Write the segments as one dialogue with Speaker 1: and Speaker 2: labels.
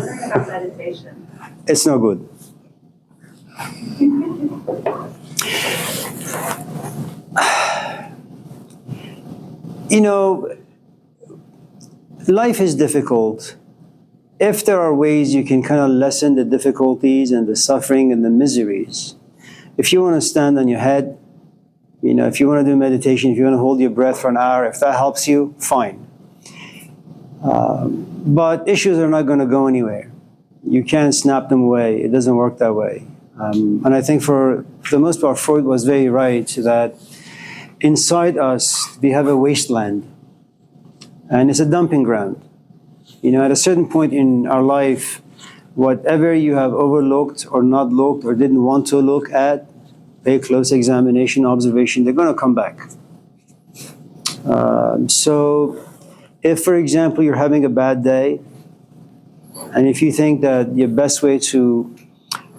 Speaker 1: Learn about meditation.
Speaker 2: It's no good. You know, life is difficult. If there are ways you can kind of lessen the difficulties and the suffering and the miseries, if you want to stand on your head, you know, if you want to do meditation, if you want to hold your breath for an hour, if that helps you, fine. But issues are not going to go anywhere. You can't snap them away. It doesn't work that way. And I think for the most part, Freud was very right that inside us, we have a wasteland. And it's a dumping ground. You know, at a certain point in our life, whatever you have overlooked or not looked or didn't want to look at, pay close examination, observation, they're going to come back. So if, for example, you're having a bad day, and if you think that your best way to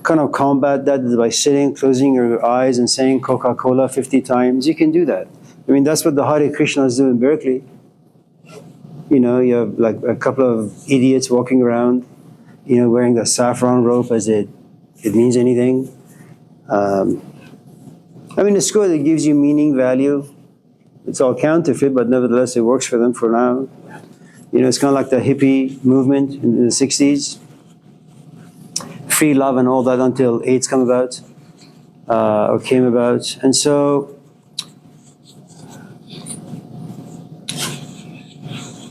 Speaker 2: kind of combat that is by sitting, closing your eyes and saying Coca-Cola 50 times, you can do that. I mean, that's what the Hare Krishnas do in Berkeley. You know, you have like a couple of idiots walking around, you know, wearing the saffron rope as it means anything. I mean, it's good. It gives you meaning, value. It's all counterfeit, but nevertheless, it works for them for now. You know, it's kind of like the hippie movement in the 60s. Free love and all that until AIDS came about. And so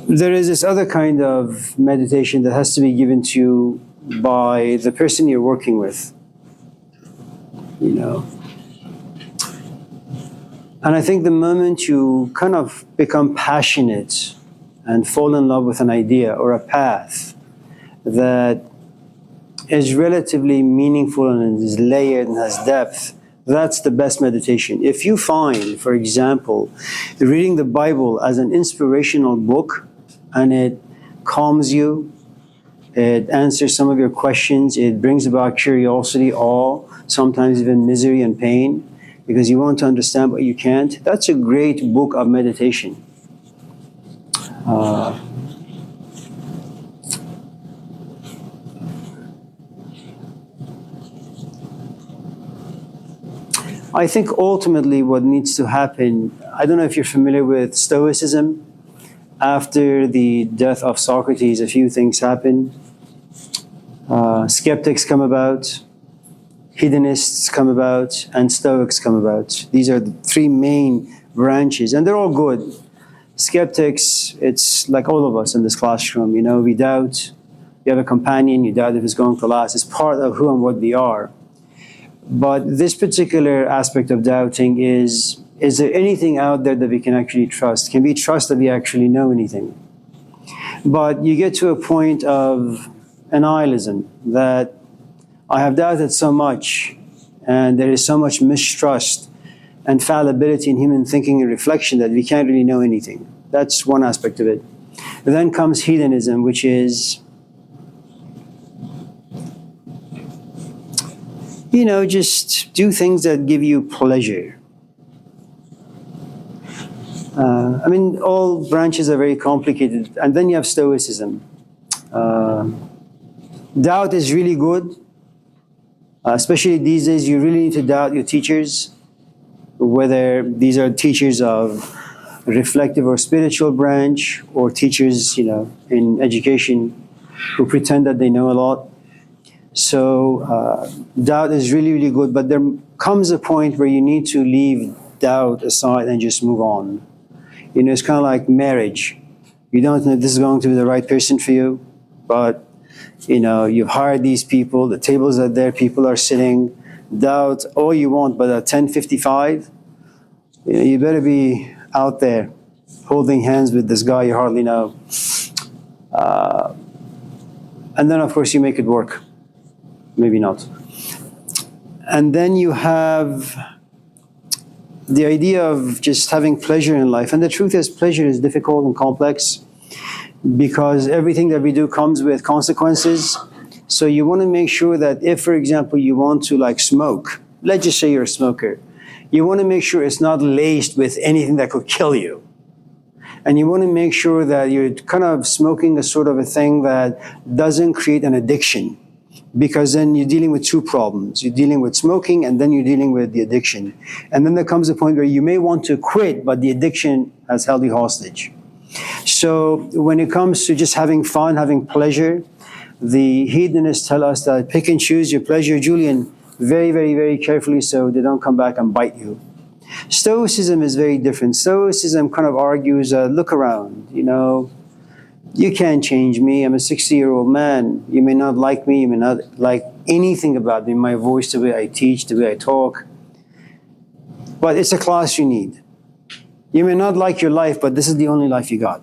Speaker 2: there is this other kind of meditation that has to be given to you by the person you're working with. You know. And I think the moment you kind of become passionate and fall in love with an idea or a path that is relatively meaningful and is layered and has depth, that's the best meditation. If you find, for example, reading the Bible as an inspirational book and it calms you, it answers some of your questions, it brings about curiosity, awe, sometimes even misery and pain, because you want to understand what you can't, that's a great book of meditation. I think ultimately what needs to happen, I don't know if you're familiar with Stoicism. After the death of Socrates, a few things happen. Skeptics come about, hedonists come about, and Stoics come about. These are the three main branches, and they're all good. Skeptics, it's like all of us in this classroom, you know, we doubt. You have a companion, you doubt if it's going to last. It's part of who and what we are. But this particular aspect of doubting is there anything out there that we can actually trust? Can we trust that we actually know anything? But you get to a point of nihilism, that I have doubted so much, and there is so much mistrust and fallibility in human thinking and reflection that we can't really know anything. That's one aspect of it. And then comes hedonism, which is, you know, just do things that give you pleasure. I mean, all branches are very complicated. And then you have Stoicism. Doubt is really good. Especially these days, you really need to doubt your teachers, whether these are teachers of reflective or spiritual branch, or teachers, you know, in education who pretend that they know a lot. So doubt is really, really good, but there comes a point where you need to leave doubt aside and just move on. You know, it's kind of like marriage. You don't know if this is going to be the right person for you, but, you know, you've hired these people, the tables are there, people are sitting, doubt all you want, but at 10:55, you know, you better be out there holding hands with this guy you hardly know. And then, of course, you make it work. Maybe not. And then you have the idea of just having pleasure in life. And the truth is, pleasure is difficult and complex because everything that we do comes with consequences. So you want to make sure that if, for example, you want to like smoke, let's just say you're a smoker, you want to make sure it's not laced with anything that could kill you. And you want to make sure that you're kind of smoking a sort of a thing that doesn't create an addiction. Because then you're dealing with two problems. You're dealing with smoking, and then you're dealing with the addiction. And then there comes a point where you may want to quit, but the addiction has held you hostage. So when it comes to just having fun, having pleasure, the hedonists tell us that pick and choose your pleasure, Julian, very, very, very carefully so they don't come back and bite you. Stoicism is very different. Stoicism kind of argues, look around, you can't change me. I'm a 60-year-old man. You may not like me. You may not like anything about me, my voice, the way I teach, the way I talk. But it's a class you need. You may not like your life, but this is the only life you got.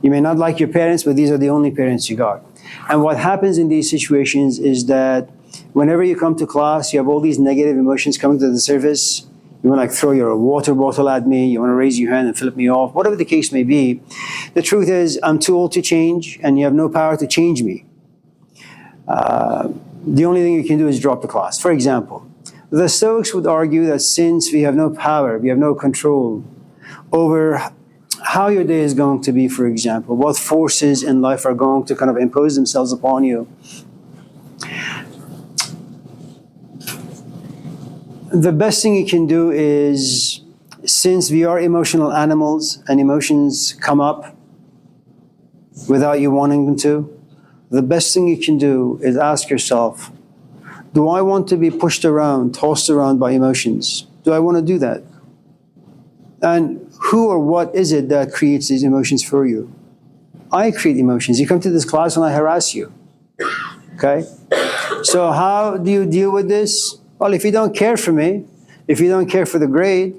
Speaker 2: You may not like your parents, but these are the only parents you got. And what happens in these situations is that whenever you come to class, you have all these negative emotions coming to the surface. You want to throw your water bottle at me. You want to raise your hand and flip me off. Whatever the case may be. The truth is, I'm too old to change, and you have no power to change me. The only thing you can do is drop the class. For example, the Stoics would argue that since we have no power, we have no control over how your day is going to be, for example, what forces in life are going to kind of impose themselves upon you. The best thing you can do is, since we are emotional animals and emotions come up without you wanting them to, the best thing you can do is ask yourself, do I want to be pushed around, tossed around by emotions? Do I want to do that? And who or what is it that creates these emotions for you? I create emotions. You come to this class and I harass you. Okay? So how do you deal with this? Well, if you don't care for me, if you don't care for the grade,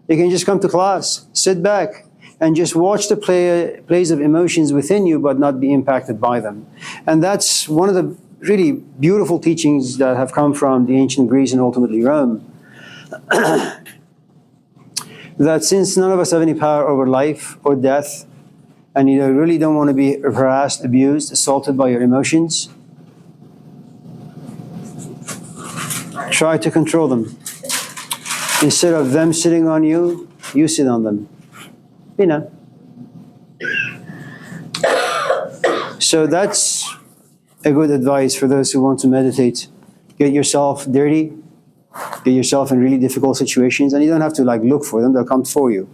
Speaker 2: you can just come to class, sit back, and just watch the plays of emotions within you, but not be impacted by them. And that's one of the really beautiful teachings that have come from the ancient Greece and ultimately Rome. That since none of us have any power over life or death, and you really don't want to be harassed, abused, assaulted by your emotions, try to control them. Instead of them sitting on you, you sit on them. So that's a good advice for those who want to meditate. Get yourself dirty, get yourself in really difficult situations, and you don't have to look for them, they'll come for you.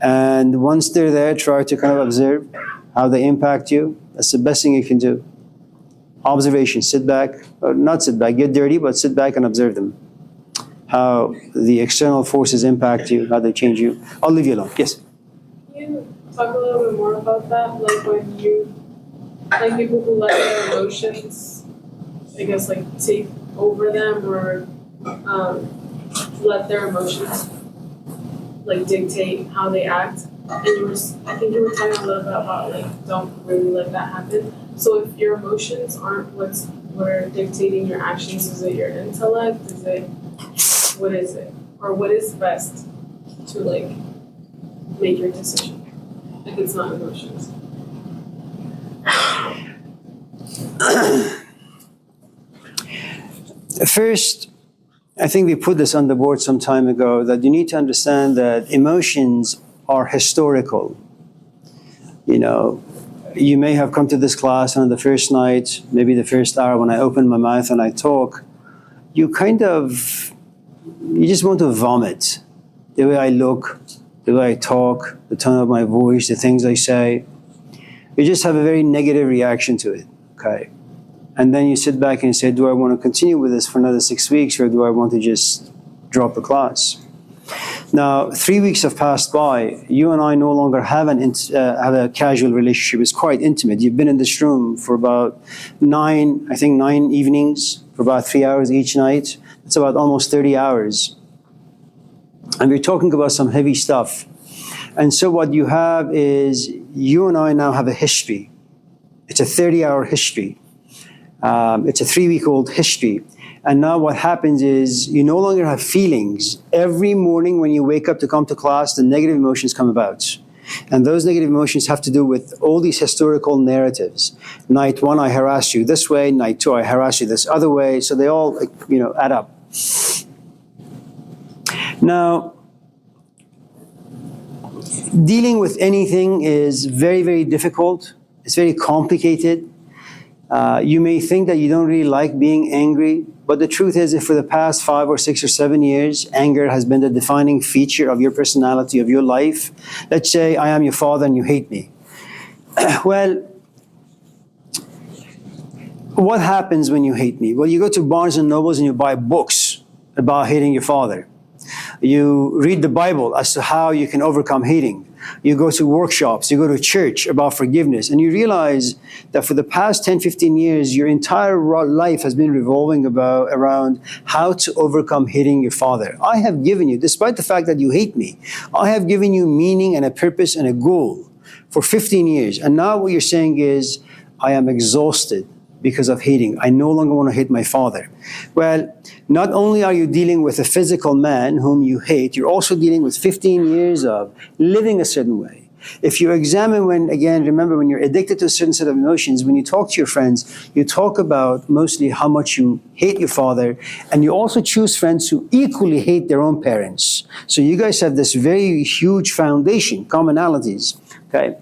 Speaker 2: And once they're there, try to kind of observe how they impact you. That's the best thing you can do. Observation, sit back, or not sit back, get dirty, but sit back and observe them. How the external forces impact you, how they change you. I'll leave you alone. Yes?
Speaker 1: Can you talk a little bit more about that? When you, people who let their emotions, take over them, or let their emotions, dictate how they act. And I think you were talking a little bit about, don't really let that happen. So if your emotions aren't what are dictating your actions, is it your intellect? What is it? Or what is best to make your decision if it's not emotions?
Speaker 2: First, I think we put this on the board some time ago, that you need to understand that emotions are historical. You may have come to this class, and on the first night, maybe the first hour when I open my mouth and I talk, you just want to vomit. The way I look, the way I talk, the tone of my voice, the things I say. You just have a very negative reaction to it, okay? And then you sit back and say, do I want to continue with this for another 6 weeks, or do I want to just drop the class? Now, 3 weeks have passed by. You and I no longer have a casual relationship. It's quite intimate. You've been in this room for about 9 evenings, for about 3 hours each night. It's about almost 30 hours. And we're talking about some heavy stuff. And so what you have is, you and I now have a history. It's a 30-hour history. It's a 3-week-old history. And now what happens is, you no longer have feelings. Every morning when you wake up to come to class, the negative emotions come about. And those negative emotions have to do with all these historical narratives. Night 1, I harassed you this way. Night 2, I harassed you this other way. So they all, add up. Now, Dealing with anything is very, very difficult. It's very complicated. You may think that you don't really like being angry, but the truth is, if for the past 5 or 6 or 7 years, anger has been the defining feature of your personality, of your life, let's say I am your father and you hate me. Well, what happens when you hate me? Well, you go to Barnes and Nobles and you buy books about hating your father. You read the Bible as to how you can overcome hating. You go to workshops, you go to church about forgiveness, and you realize that for the past 10, 15 years, your entire life has been revolving around how to overcome hating your father. I have given you, despite the fact that you hate me, I have given you meaning and a purpose and a goal for 15 years. And now what you're saying is, I am exhausted because of hating. I no longer want to hate my father. Well, not only are you dealing with a physical man whom you hate, you're also dealing with 15 years of living a certain way. If you examine remember when you're addicted to a certain set of emotions, when you talk to your friends, you talk about mostly how much you hate your father, and you also choose friends who equally hate their own parents. So you guys have this very huge foundation, commonalities, okay?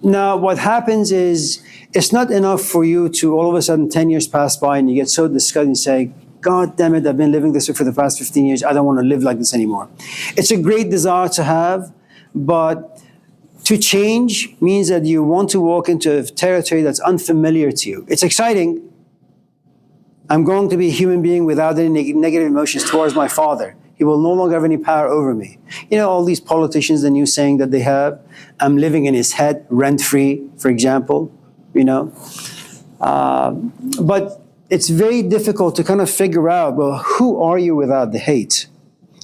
Speaker 2: Now, what happens is, it's not enough for you to all of a sudden 10 years pass by and you get so disgusted and say, God damn it, I've been living this way for the past 15 years. I don't want to live like this anymore. It's a great desire to have, but to change means that you want to walk into a territory that's unfamiliar to you. It's exciting. I'm going to be a human being without any negative emotions towards my father. He will no longer have any power over me. You know, all these politicians, the new saying that they have, I'm living in his head, rent-free, for example, you know. But it's very difficult to kind of figure out, well, who are you without the hate?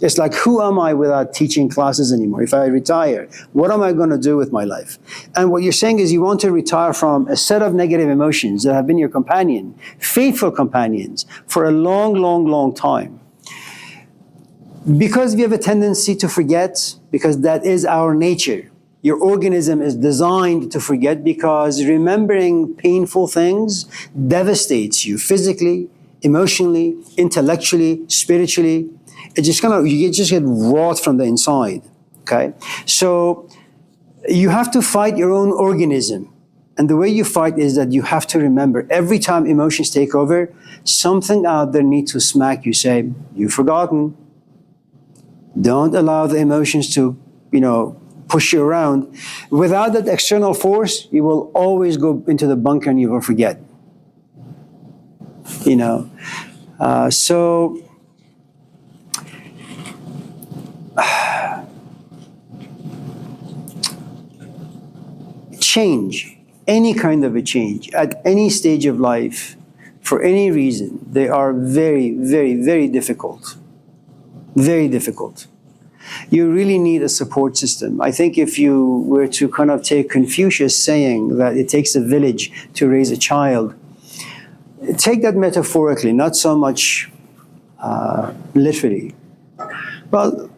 Speaker 2: It's like, who am I without teaching classes anymore? If I retire, what am I going to do with my life? And what you're saying is you want to retire from a set of negative emotions that have been your companion, faithful companions, for a long, long, long time. Because we have a tendency to forget, because that is our nature. Your organism is designed to forget because remembering painful things devastates you physically, emotionally, intellectually, spiritually. It just you just get wrought from the inside, okay? So you have to fight your own organism. And the way you fight is that you have to remember every time emotions take over, something out there needs to smack you, say, you've forgotten. Don't allow the emotions to, push you around. Without that external force, you will always go into the bunker and you will forget. So change, any kind of a change, at any stage of life, for any reason, they are very, very, very difficult. Very difficult. You really need a support system. I think if you were to kind of take Confucius saying that it takes a village to raise a child, take that metaphorically, not so much literally. Well,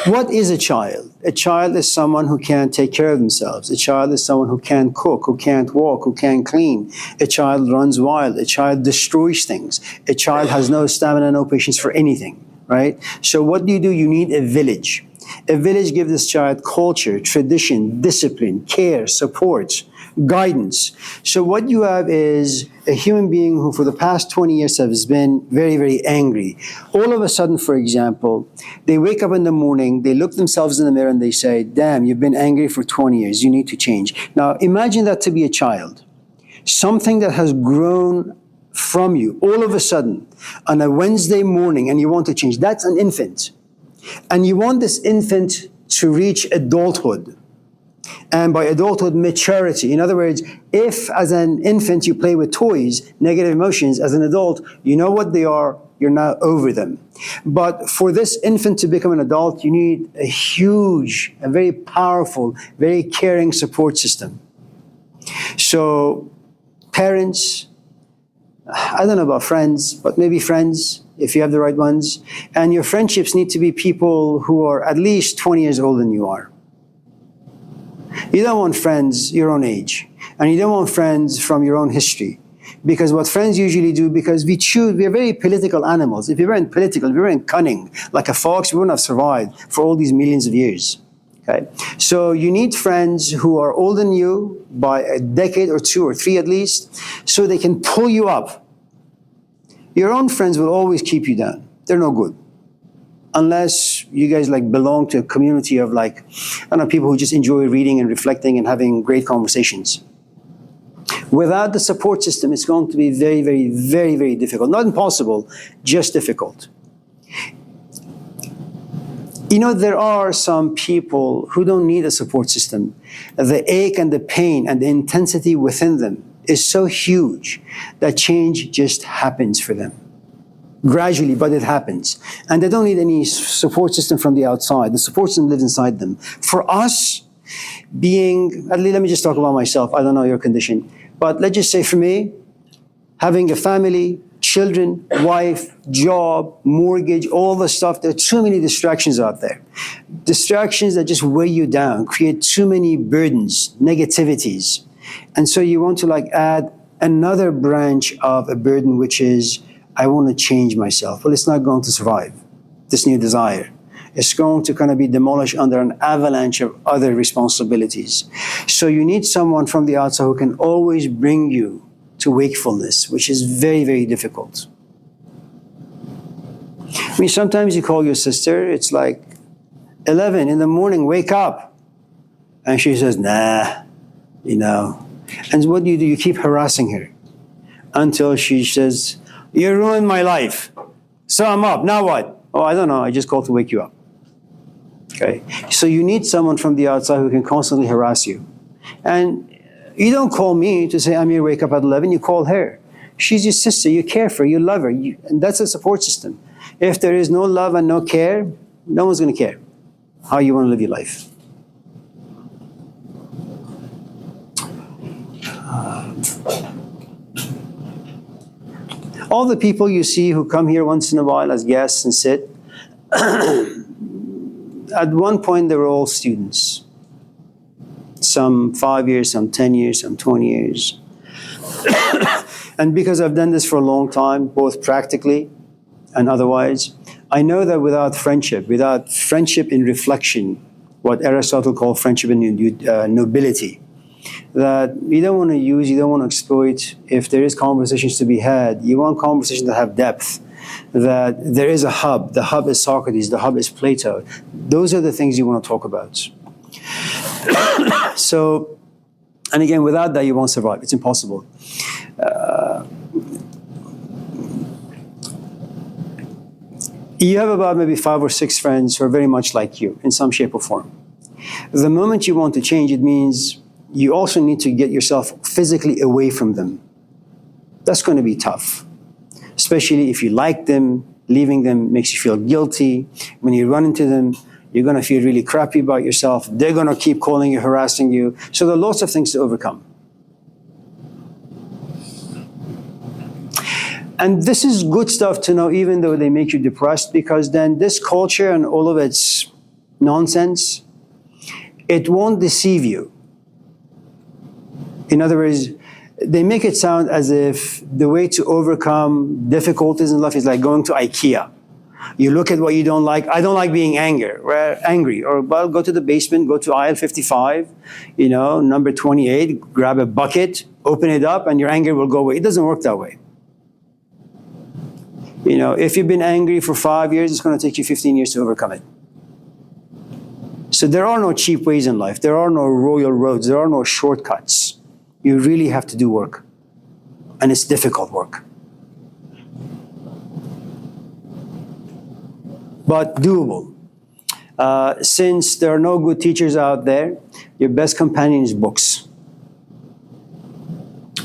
Speaker 2: what is a child? A child is someone who can't take care of themselves. A child is someone who can't cook, who can't walk, who can't clean. A child runs wild. A child destroys things. A child has no stamina, no patience for anything. Right? So what do? You need a village. A village gives this child culture, tradition, discipline, care, support, guidance. So what you have is a human being who for the past 20 years has been very, very angry. All of a sudden, for example, they wake up in the morning, they look themselves in the mirror and they say, damn, you've been angry for 20 years, you need to change. Now imagine that to be a child. Something that has grown from you all of a sudden on a Wednesday morning, and you want to change. That's an infant. And you want this infant to reach adulthood. And by adulthood, maturity. In other words, if as an infant you play with toys, negative emotions, as an adult, you know what they are, you're now over them. But for this infant to become an adult, you need a huge, a very powerful, very caring support system. So parents, I don't know about friends, but maybe friends, if you have the right ones. And your friendships need to be people who are at least 20 years older than you are. You don't want friends your own age. And you don't want friends from your own history. Because what friends usually do, because we are very political animals. If we weren't political, if we weren't cunning, like a fox, we wouldn't have survived for all these millions of years. Okay? So you need friends who are older than you by a decade or two or three at least, so they can pull you up. Your own friends will always keep you down. They're no good. Unless you guys like belong to a community of like, I don't know, people who just enjoy reading and reflecting and having great conversations. Without the support system, it's going to be very, very, very, very difficult. Not impossible, just difficult. You know, there are some people who don't need a support system. The ache and the pain and the intensity within them is so huge that change just happens for them. Gradually, but it happens. And they don't need any support system from the outside. The support system lives inside them. For us, let me just talk about myself. I don't know your condition. But let's just say for me, having a family, children, wife, job, mortgage, all the stuff, there are too many distractions out there. Distractions that just weigh you down, create too many burdens, negativities. And so you want to like add another branch of a burden, which is, I want to change myself. Well, it's not going to survive, this new desire. It's going to kind of be demolished under an avalanche of other responsibilities. So you need someone from the outside who can always bring you to wakefulness, which is very, very difficult. I mean, sometimes you call your sister, it's like 11 in the morning, wake up. And she says, nah, you know. And what do? You keep harassing her until she says, you ruined my life. So I'm up, now what? Oh, I don't know, I just called to wake you up. Okay, so you need someone from the outside who can constantly harass you. And you don't call me to say, Amir, wake up at 11, you call her. She's your sister, you care for her, you love her, and that's a support system. If there is no love and no care, no one's gonna care how you wanna live your life. All the people you see who come here once in a while as guests and sit, at one point they were all students. Some 5 years, some 10 years, some 20 years. And because I've done this for a long time, both practically and otherwise, I know that without friendship in reflection, what Aristotle called friendship in nobility, that you don't want to use, you don't want to exploit. If there is conversations to be had, you want conversations that have depth, that there is a hub. The hub is Socrates, the hub is Plato. Those are the things you want to talk about. So, and again, without that, you won't survive. It's impossible. You have about maybe 5 or 6 friends who are very much like you in some shape or form. The moment you want to change, it means you also need to get yourself physically away from them. That's going to be tough, especially if you like them. Leaving them makes you feel guilty. When you run into them, you're going to feel really crappy about yourself. They're going to keep calling you, harassing you. So there are lots of things to overcome. And this is good stuff to know, even though they make you depressed, because then this culture and all of its nonsense, it won't deceive you. In other words, they make it sound as if the way to overcome difficulties in life is like going to IKEA. You look at what you don't like. I don't like being angry. Or, well, go to the basement, go to aisle 55, number 28, grab a bucket, open it up, and your anger will go away. It doesn't work that way. If you've been angry for 5 years, it's going to take you 15 years to overcome it. So there are no cheap ways in life. There are no royal roads. There are no shortcuts. You really have to do work. And it's difficult work. But doable. Since there are no good teachers out there, your best companion is books.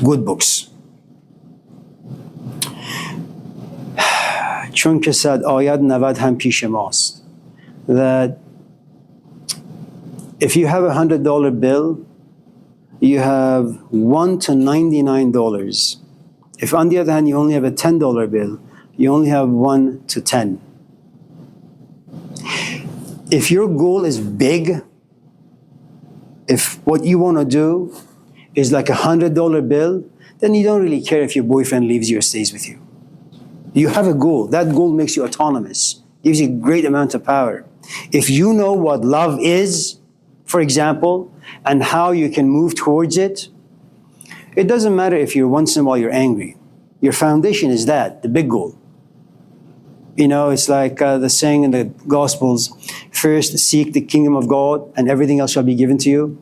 Speaker 2: Good books. چون که صد آید 90 هم پیش ماست. That if you have $100 bill, you have $1 to $99. If on the other hand you only have a $10 bill, you only have 1 to 10. If your goal is big, if what you want to do is like $100 bill, then you don't really care if your boyfriend leaves you or stays with you. You have a goal. That goal makes you autonomous, gives you a great amount of power. If you know what love is, for example, and how you can move towards it, it doesn't matter if you're once in a while you're angry. Your foundation is that, the big goal. You know, it's like the saying in the Gospels, first seek the kingdom of God and everything else shall be given to you.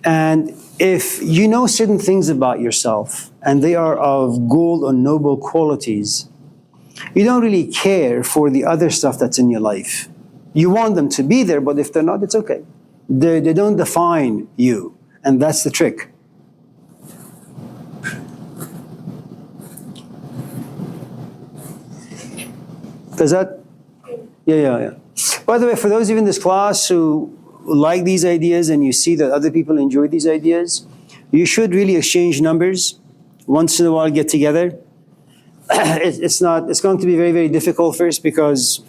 Speaker 2: And if you know certain things about yourself and they are of gold or noble qualities, you don't really care for the other stuff that's in your life. You want them to be there, but if they're not, it's okay. They don't define you, and that's the trick. Does that? Yeah. By the way, for those of you in this class who like these ideas and you see that other people enjoy these ideas, you should really exchange numbers. Once in a while, get together. It's going to be very, very difficult first because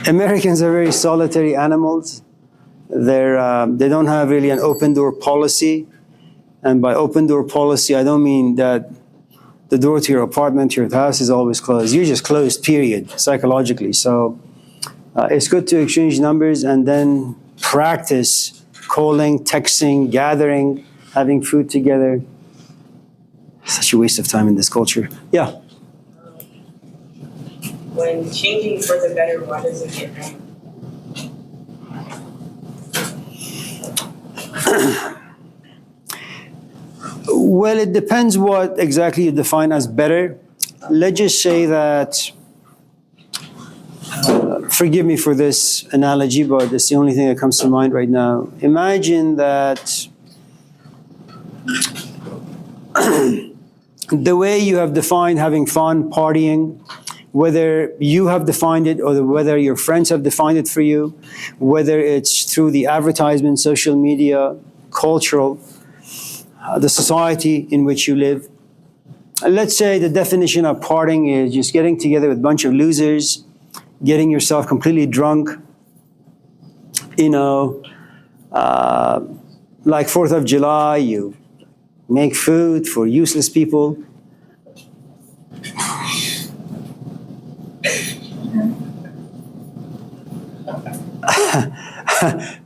Speaker 2: Americans are very solitary animals. They don't have really an open door policy. And by open door policy, I don't mean that the door to your apartment, to your house is always closed. You're just closed, period, psychologically. So it's good to exchange numbers and then practice calling, texting, gathering, having food together. Such a waste of time in this culture. Yeah.
Speaker 3: When changing for the better, why does it get wrong?
Speaker 2: Well, it depends what exactly you define as better. Let's just say that, forgive me for this analogy, but it's the only thing that comes to mind right now. Imagine that the way you have defined having fun, partying, whether you have defined it or whether your friends have defined it for you, whether it's through the advertisement, social media, cultural, the society in which you live. Let's say the definition of partying is just getting together with a bunch of losers, getting yourself completely drunk, you know, like 4th of July, you make food for useless people.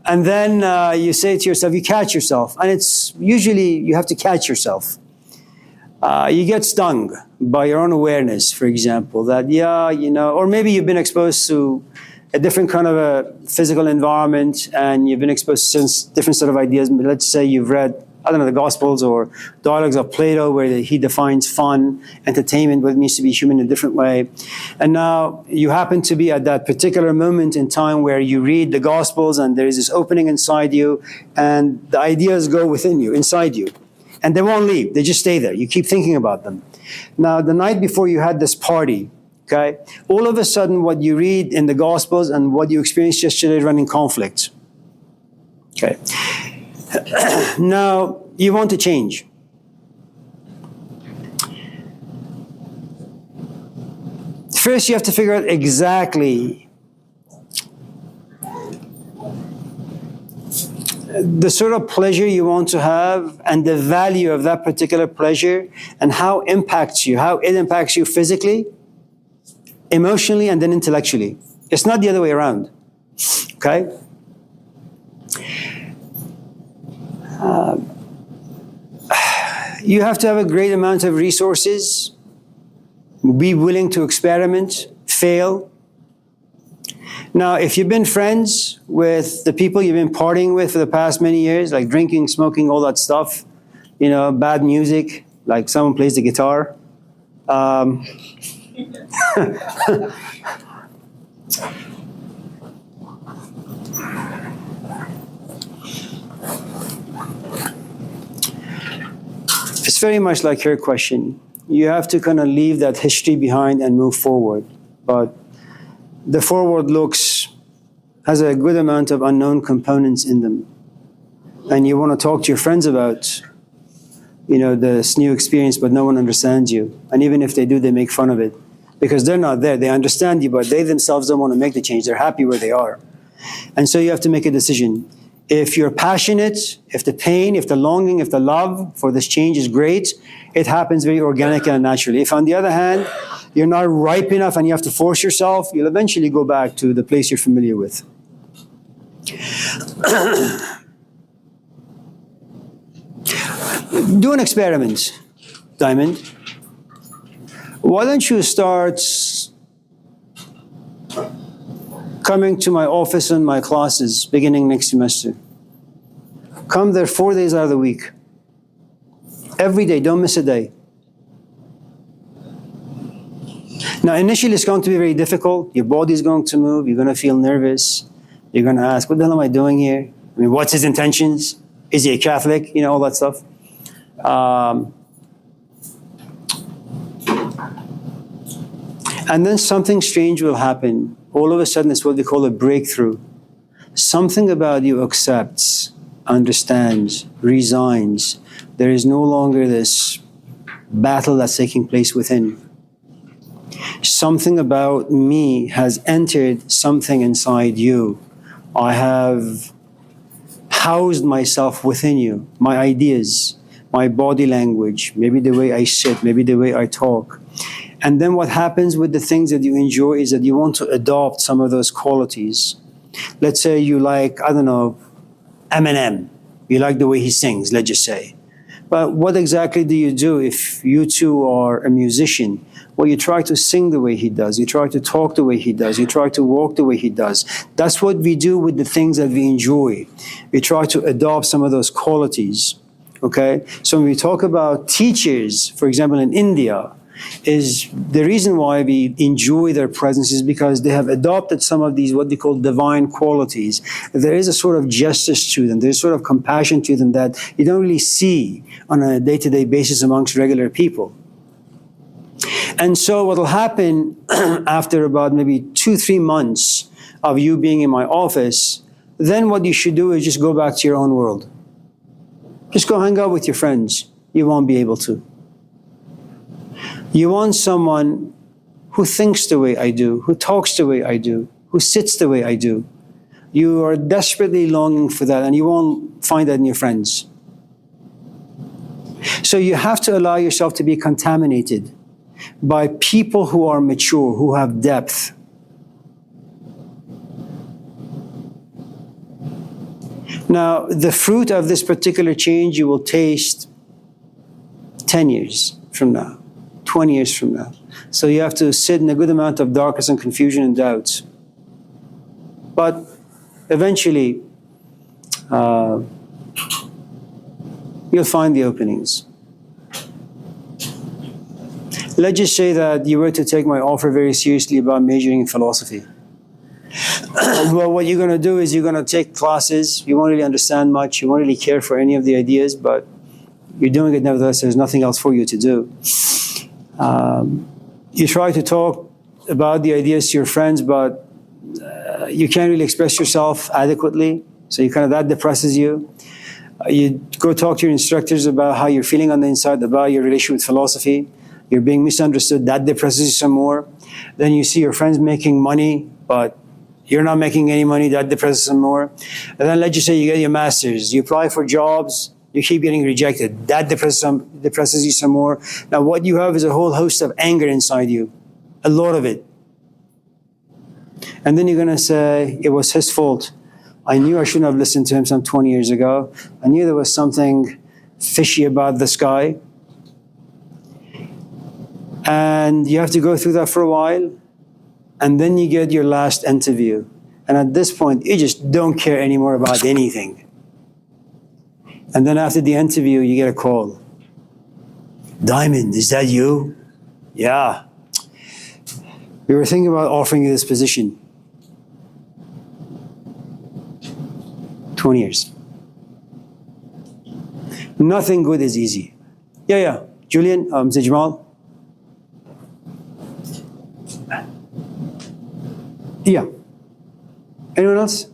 Speaker 2: And then you say to yourself, you catch yourself. And it's usually you have to catch yourself. You get stung by your own awareness, for example, that, yeah, you know, or maybe you've been exposed to a different kind of a physical environment and you've been exposed to different set of ideas. Let's say you've read, I don't know, the Gospels or dialogues of Plato where he defines fun, entertainment, what it means to be human in a different way. And now you happen to be at that particular moment in time where you read the Gospels and there is this opening inside you and the ideas go within you, inside you. And they won't leave, they just stay there. You keep thinking about them. Now, the night before you had this party, okay, all of a sudden what you read in the Gospels and what you experienced yesterday run in conflict. Okay. Now, you want to change. First, you have to figure out exactly the sort of pleasure you want to have and the value of that particular pleasure and how it impacts you physically, emotionally, and then intellectually. It's not the other way around, okay? You have to have a great amount of resources, be willing to experiment, fail. Now, if you've been friends with the people you've been partying with for the past many years, like drinking, smoking, all that stuff, you know, bad music, like someone plays the guitar, it's very much like your question. You have to kind of leave that history behind and move forward. But the forward looks has a good amount of unknown components in them. And you want to talk to your friends about, you know, this new experience, but no one understands you. And even if they do, they make fun of it. because they're not there. They understand you, but they themselves don't want to make the change. They're happy where they are. And so you have to make a decision. If you're passionate, if the pain, if the longing, if the love for this change is great, it happens very organically and naturally. If on the other hand, you're not ripe enough and you have to force yourself, you'll eventually go back to the place you're familiar with. Do an experiment, Diamond. Why don't you start coming to my office and my classes beginning next semester? Come there 4 days out of the week. Every day, don't miss a day. Now, initially it's going to be very difficult. Your body's going to move. You're going to feel nervous. You're going to ask, what the hell am I doing here? I mean, what's his intentions? Is he a Catholic? You know, all that stuff. And then something strange will happen. All of a sudden, it's what we call a breakthrough. Something about you accepts, understands, resigns. There is no longer this battle that's taking place within. Something about me has entered something inside you. I have housed myself within you, my ideas, my body language, maybe the way I sit, maybe the way I talk. And then what happens with the things that you enjoy is that you want to adopt some of those qualities. Let's say you like, I don't know, Eminem. You like the way he sings, let's just say. But what exactly do you do if you too are a musician? Well, you try to sing the way he does. You try to talk the way he does. You try to walk the way he does. That's what we do with the things that we enjoy. We try to adopt some of those qualities, okay? So when we talk about teachers, for example, in India, is the reason why we enjoy their presence is because they have adopted some of these what they call divine qualities. There is a sort of justice to them. There's sort of compassion to them that you don't really see on a day-to-day basis amongst regular people. And so what will happen after about maybe 2-3 months of you being in my office, then what you should do is just go back to your own world. Just go hang out with your friends. You won't be able to. You want someone who thinks the way I do, who talks the way I do, who sits the way I do. You are desperately longing for that, and you won't find that in your friends. So you have to allow yourself to be contaminated by people who are mature, who have depth. Now, the fruit of this particular change you will taste 10 years from now. 20 years from now. So you have to sit in a good amount of darkness and confusion and doubts. But eventually, you'll find the openings. Let's just say that you were to take my offer very seriously about majoring in philosophy. Well, what you're going to do is you're going to take classes. You won't really understand much. You won't really care for any of the ideas, but you're doing it nevertheless. There's nothing else for you to do. You try to talk about the ideas to your friends, but you can't really express yourself adequately. So that depresses you. You go talk to your instructors about how you're feeling on the inside, about your relation with philosophy. You're being misunderstood. That depresses you some more. Then you see your friends making money, but you're not making any money. That depresses some more. And then let's just say you get your master's. You apply for jobs. You keep getting rejected. That depresses you some more. Now what you have is a whole host of anger inside you. A lot of it. And then you're going to say, it was his fault. I knew I shouldn't have listened to him some 20 years ago. I knew there was something fishy about this guy. And you have to go through that for a while. And then you get your last interview. And at this point, you just don't care anymore about anything. And then after the interview, you get a call. Diamond, is that you? Yeah. We were thinking about offering you this position. 20 years. Nothing good is easy. Yeah. Julian, Mr. Jamal? Yeah. Anyone else?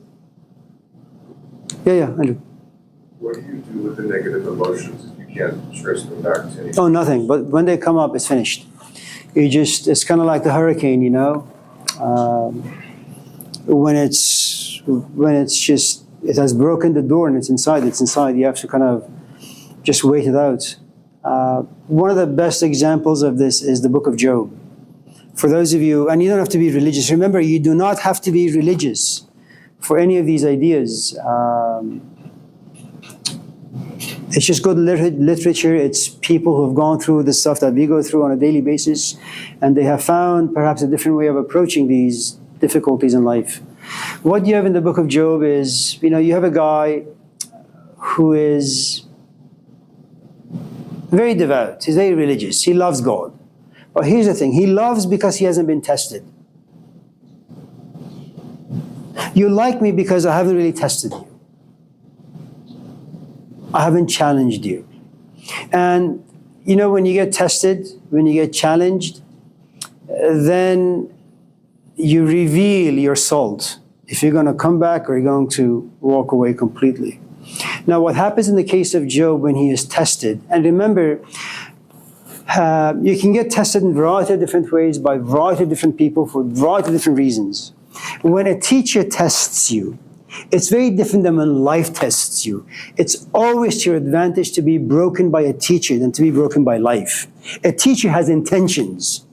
Speaker 2: Yeah, I do.
Speaker 4: What do you do with the negative emotions if you can't trace them back to anything?
Speaker 2: Oh, nothing. But when they come up, it's finished. It's kind of like the hurricane, you know. When it's just, it has broken the door and it's inside. You have to kind of just wait it out. One of the best examples of this is the book of Job. For those of you, and you don't have to be religious. Remember, you do not have to be religious for any of these ideas. It's just good literature. It's people who have gone through the stuff that we go through on a daily basis, and they have found perhaps a different way of approaching these difficulties in life. What you have in the book of Job is, you know, you have a guy who is very devout. He's very religious. He loves God. But here's the thing. He loves because he hasn't been tested. You like me because I haven't really tested you. I haven't challenged you. And, you know, when you get tested, when you get challenged, then you reveal your salt. If you're going to come back or you're going to walk away completely. Now, what happens in the case of Job when he is tested, and remember, you can get tested in a variety of different ways by a variety of different people for a variety of different reasons. When a teacher tests you, it's very different than when life tests you. It's always to your advantage to be broken by a teacher than to be broken by life. A teacher has intentions.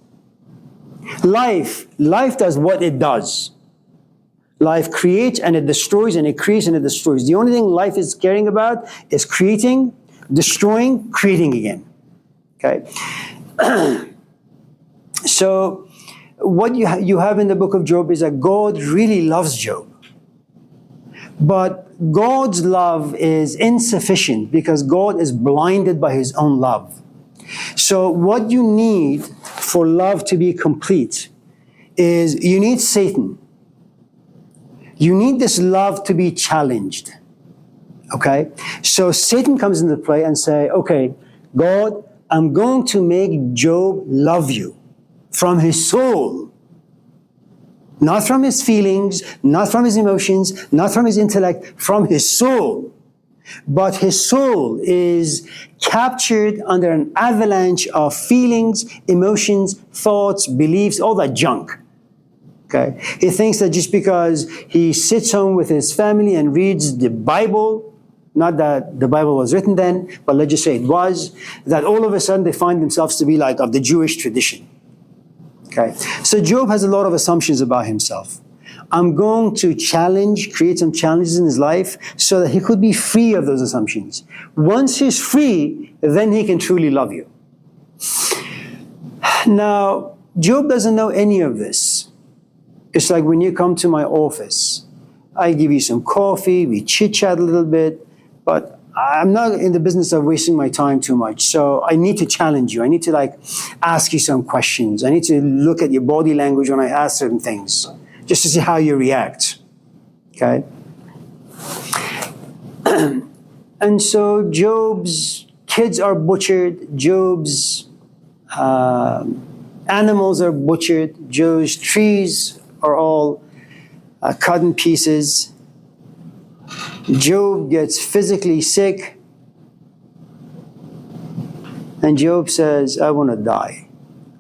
Speaker 2: Life does what it does. Life creates and it destroys, and it creates and it destroys. The only thing life is caring about is creating, destroying, creating again. Okay? So, what you have in the book of Job is that God really loves Job. But God's love is insufficient because God is blinded by his own love. So what you need for love to be complete is you need Satan. You need this love to be challenged. Okay? So Satan comes into play and say, okay, God, I'm going to make Job love you from his soul. Not from his feelings, not from his emotions, not from his intellect, from his soul. But his soul is captured under an avalanche of feelings, emotions, thoughts, beliefs, all that junk. Okay? He thinks that just because he sits home with his family and reads the Bible, not that the Bible was written then, but let's just say it was, that all of a sudden they find themselves to be like of the Jewish tradition. Okay, so Job has a lot of assumptions about himself. I'm going to create some challenges in his life so that he could be free of those assumptions. Once he's free, then he can truly love you. Now, Job doesn't know any of this. It's like when you come to my office, I give you some coffee, we chit-chat a little bit, but I'm not in the business of wasting my time too much. So I need to challenge you. I need to ask you some questions. I need to look at your body language when I ask certain things, just to see how you react. Okay? And so Job's kids are butchered. Job's animals are butchered. Job's trees are all cut in pieces. Job gets physically sick, and Job says, I want to die.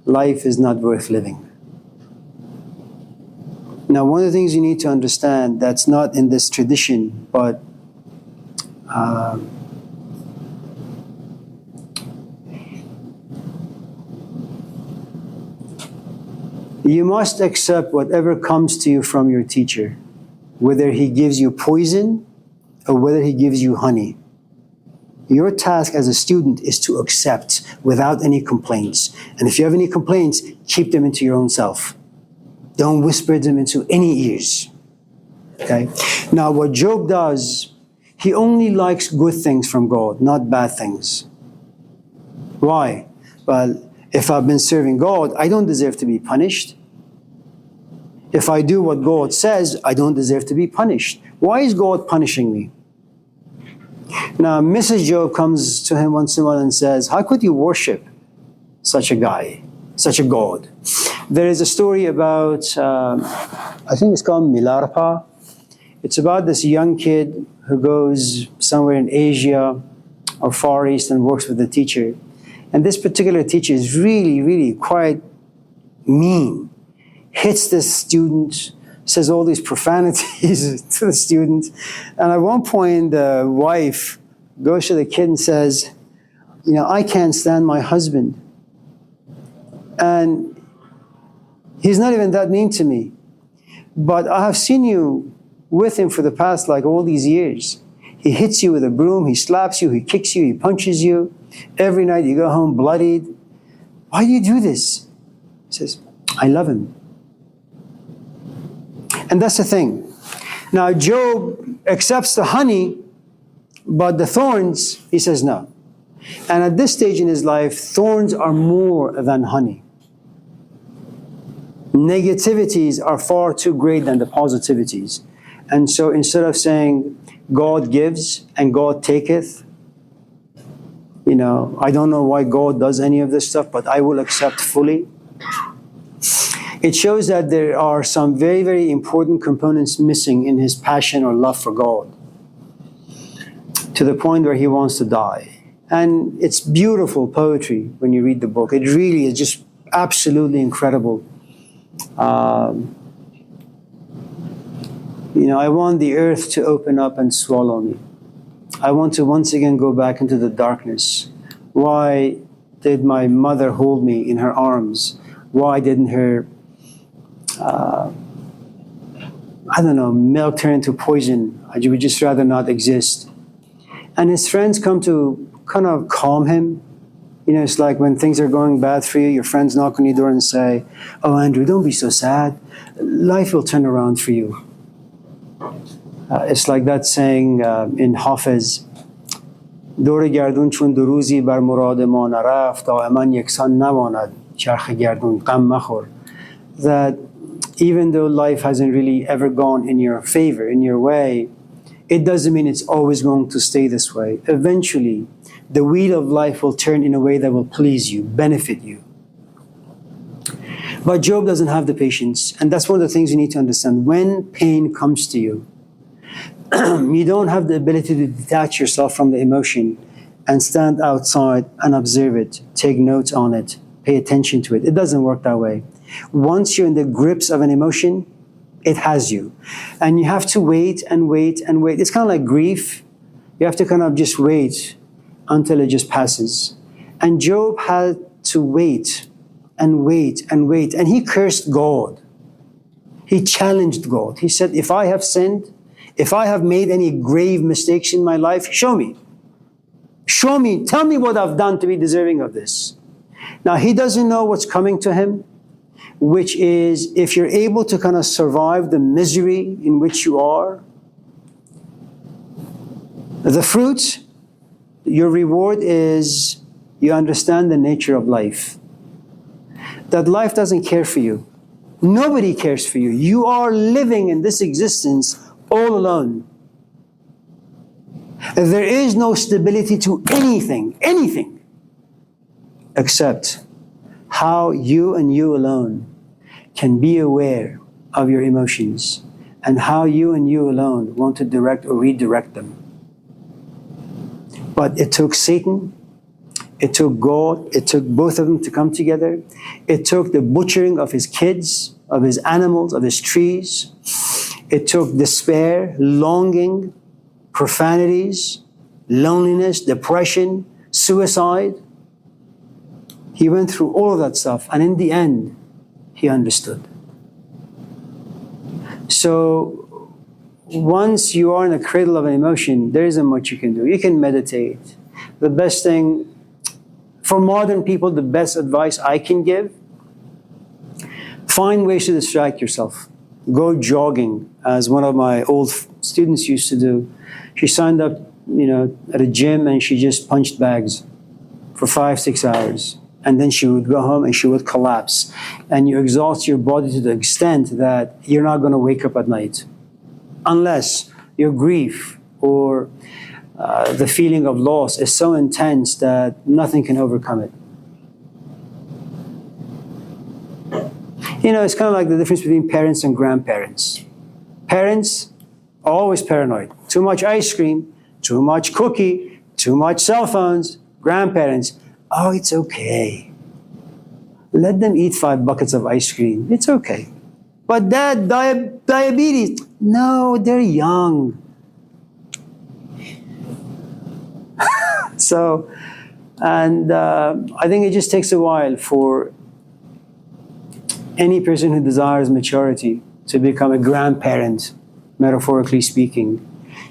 Speaker 2: Life is not worth living. Now, one of the things you need to understand that's not in this tradition, but you must accept whatever comes to you from your teacher, whether he gives you poison or whether he gives you honey. Your task as a student is to accept without any complaints. And if you have any complaints, keep them into your own self. Don't whisper them into any ears. Okay? Now, what Job does, he only likes good things from God, not bad things. Why? Well, if I've been serving God, I don't deserve to be punished. If I do what God says, I don't deserve to be punished. Why is God punishing me? Now, Mrs. Job comes to him once in a while and says, how could you worship such a guy, such a God? There is a story about, I think it's called Milarpa. It's about this young kid who goes somewhere in Asia or Far East and works with a teacher. And this particular teacher is really, really quite mean, hits the student, says all these profanities to the student. And at one point, the wife goes to the kid and says, I can't stand my husband. And he's not even that mean to me. But I have seen you with him for the past, all these years. He hits you with a broom, he slaps you, he kicks you, he punches you. Every night you go home bloodied. Why do you do this? He says, I love him. And that's the thing. Now, Job accepts the honey, but the thorns, he says no. And at this stage in his life, thorns are more than honey. Negativities are far too great than the positivities. And so instead of saying, God gives and God taketh, I don't know why God does any of this stuff, but I will accept fully. It shows that there are some very, very important components missing in his passion or love for God, to the point where he wants to die. And it's beautiful poetry when you read the book. It really is just absolutely incredible. I want the earth to open up and swallow me. I want to once again go back into the darkness. Why did my mother hold me in her arms? Why didn't her, milk turn into poison? I would just rather not exist. And his friends come to kind of calm him. It's like when things are going bad for you, your friends knock on your door and say, oh, Andrew, don't be so sad. Life will turn around for you. It's like that saying in Hafiz, دور گردون چون دو روزی بر مراد ما نرفت دائما یکسان نماند چرخ گردون غم مخور. That even though life hasn't really ever gone in your favor, in your way, it doesn't mean it's always going to stay this way. Eventually, the wheel of life will turn in a way that will please you, benefit you. But Job doesn't have the patience, and that's one of the things you need to understand. When pain comes to you, you don't have the ability to detach yourself from the emotion and stand outside and observe it, take notes on it, pay attention to it. It doesn't work that way. Once you're in the grips of an emotion, it has you. And you have to wait and wait and wait. It's kind of like grief. You have to kind of just wait until it just passes. And Job had to wait and wait and wait. And he cursed God. He challenged God. He said, if I have sinned, if I have made any grave mistakes in my life, show me. Show me. Tell me what I've done to be deserving of this. Now, he doesn't know what's coming to him, which is if you're able to kind of survive the misery in which you are, the fruit, your reward is you understand the nature of life. That life doesn't care for you. Nobody cares for you. You are living in this existence all alone. There is no stability to anything, except how you and you alone can be aware of your emotions and how you and you alone want to direct or redirect them. But it took Satan, it took God, it took both of them to come together. It took the butchering of his kids, of his animals, of his trees. It took despair, longing, profanities, loneliness, depression, suicide. He went through all of that stuff, and in the end, he understood. So once you are in the cradle of an emotion, there isn't much you can do. You can meditate. The best thing, for modern people, the best advice I can give, find ways to distract yourself. Go jogging, as one of my old students used to do. She signed up, at a gym, and she just punched bags for 5-6 hours. And then she would go home and she would collapse. And you exhaust your body to the extent that you're not going to wake up at night. Unless your grief or the feeling of loss is so intense that nothing can overcome it. It's kind of like the difference between parents and grandparents. Parents, always paranoid. Too much ice cream, too much cookie, too much cell phones. Grandparents, oh, it's okay. Let them eat 5 buckets of ice cream. It's okay. But Dad, diabetes. No, they're young. So, and I think it just takes a while for any person who desires maturity to become a grandparent, metaphorically speaking,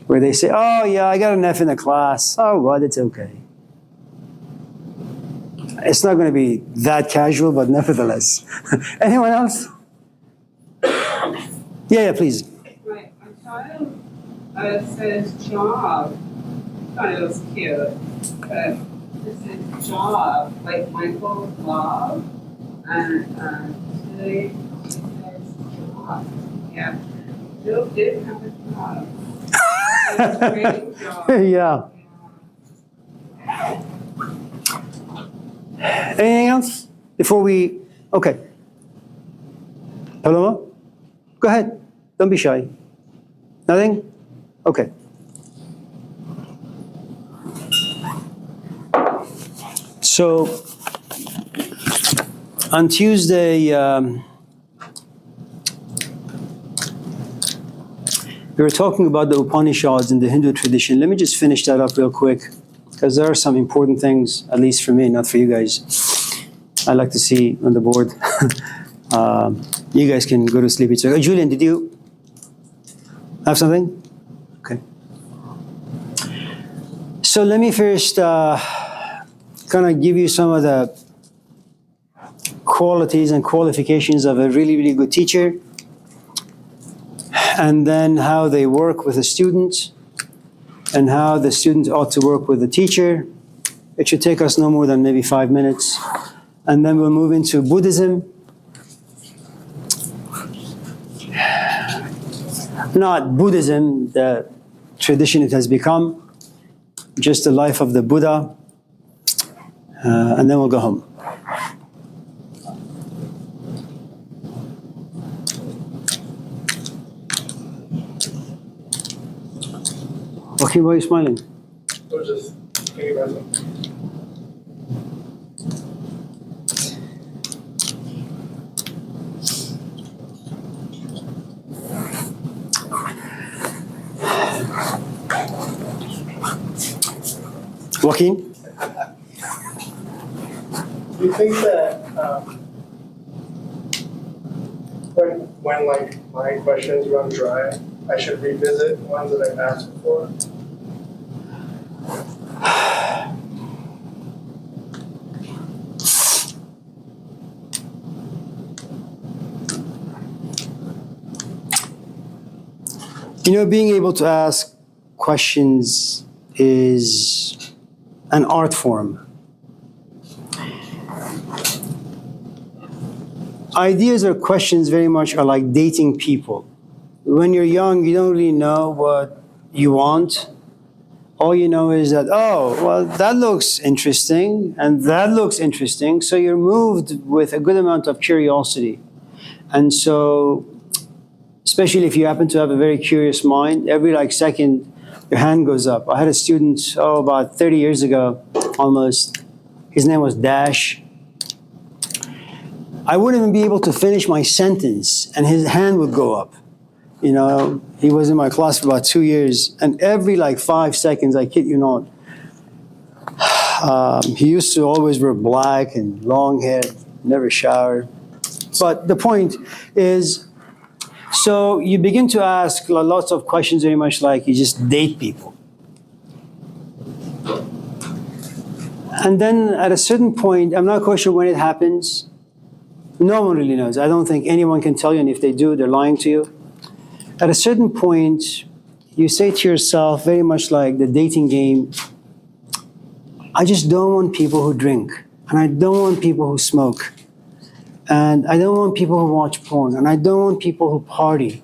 Speaker 2: where they say, oh yeah, I got an F in the class. Oh, well, it's okay. It's not going to be that casual, but nevertheless. Anyone else? Yeah, please.
Speaker 5: My child says job. I thought it was cute, but it says job, like Michael Love, and today she says job. Yeah, Bill did have a job. It was a great job.
Speaker 2: Yeah. Anything else before we? Okay. Paloma, go ahead. Don't be shy. Nothing? Okay. So on Tuesday, we were talking about the Upanishads in the Hindu tradition. Let me just finish that up real quick, because there are some important things, at least for me, not for you guys, I'd like to see on the board. You guys can go to sleep. It's okay. Julian, did you have something? Okay. So let me first kind of give you some of the qualities and qualifications of a really, really good teacher, and then how they work with a student, and how the student ought to work with the teacher. It should take us no more than maybe 5 minutes. And then we'll move into Buddhism. Not Buddhism, the tradition it has become, just the life of the Buddha. And then we'll go home. Okay, why are you smiling?
Speaker 4: I was just thinking about something.
Speaker 2: Joaquin?
Speaker 6: Do you think that when like my questions run dry, I should revisit ones that I've asked before?
Speaker 2: You know, being able to ask questions is an art form. Ideas or questions very much are like dating people. When you're young, you don't really know what you want. All you know is that, oh, well, that looks interesting, and that looks interesting. So you're moved with a good amount of curiosity. And so, especially if you happen to have a very curious mind, every like second, your hand goes up. I had a student, about 30 years ago, almost. His name was Dash. I wouldn't even be able to finish my sentence, and his hand would go up. You know, he was in my class for about 2 years, and every like 5 seconds, I kid you not, he used to always wear black and long hair, never shower. But the point is, so you begin to ask lots of questions, very much like you just date people. And then at a certain point, I'm not quite sure when it happens. No one really knows. I don't think anyone can tell you, and if they do, they're lying to you. At a certain point, you say to yourself, very much like the dating game, I just don't want people who drink, and I don't want people who smoke, and I don't want people who watch porn, and I don't want people who party.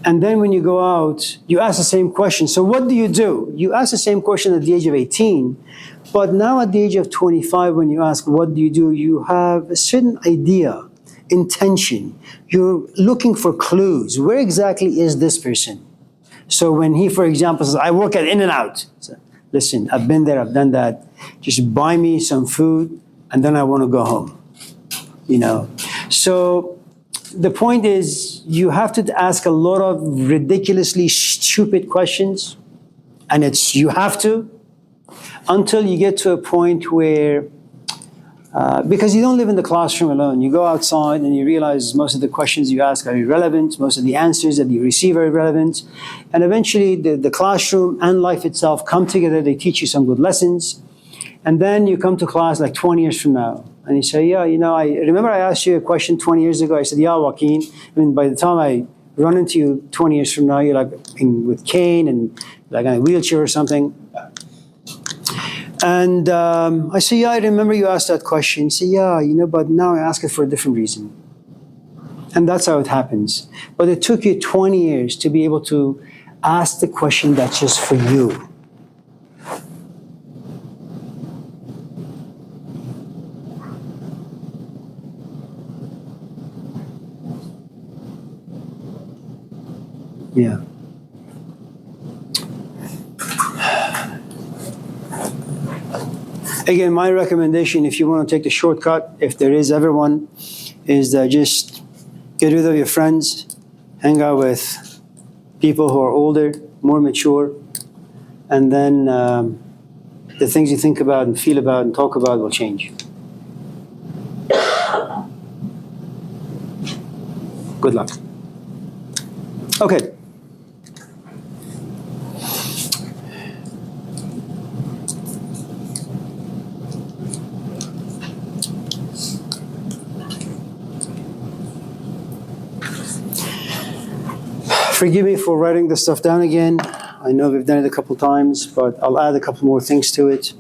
Speaker 2: And then when you go out, you ask the same question. So what do? You ask the same question at the age of 18, but now at the age of 25, when you ask, what do? You have a certain idea, intention. You're looking for clues. Where exactly is this person? So when he, for example, says, I work at In-N-Out. So, listen, I've been there, I've done that. Just buy me some food, and then I want to go home. you know. So the point is, you have to ask a lot of ridiculously stupid questions, and you have to, until you get to a point where, because you don't live in the classroom alone, you go outside and you realize most of the questions you ask are irrelevant, most of the answers that you receive are irrelevant, and eventually the classroom and life itself come together, they teach you some good lessons, and then you come to class like 20 years from now, and you say, yeah, you know, I remember I asked you a question 20 years ago. I said, yeah, Joaquin. I mean, by the time I run into you 20 years from now, you're like with cane and like in a wheelchair or something. And I say, yeah, I remember you asked that question. You say, yeah, you know, but now I ask it for a different reason. And that's how it happens. But it took you 20 years to be able to ask the question that's just for you. Yeah. Again, my recommendation, if you want to take the shortcut, if there is ever one, is that just get rid of your friends, hang out with people who are older, more mature, and then the things you think about and feel about and talk about will change. Good luck. Okay. Forgive me for writing this stuff down again. I know we've done it a couple times, but I'll add a couple more things to it.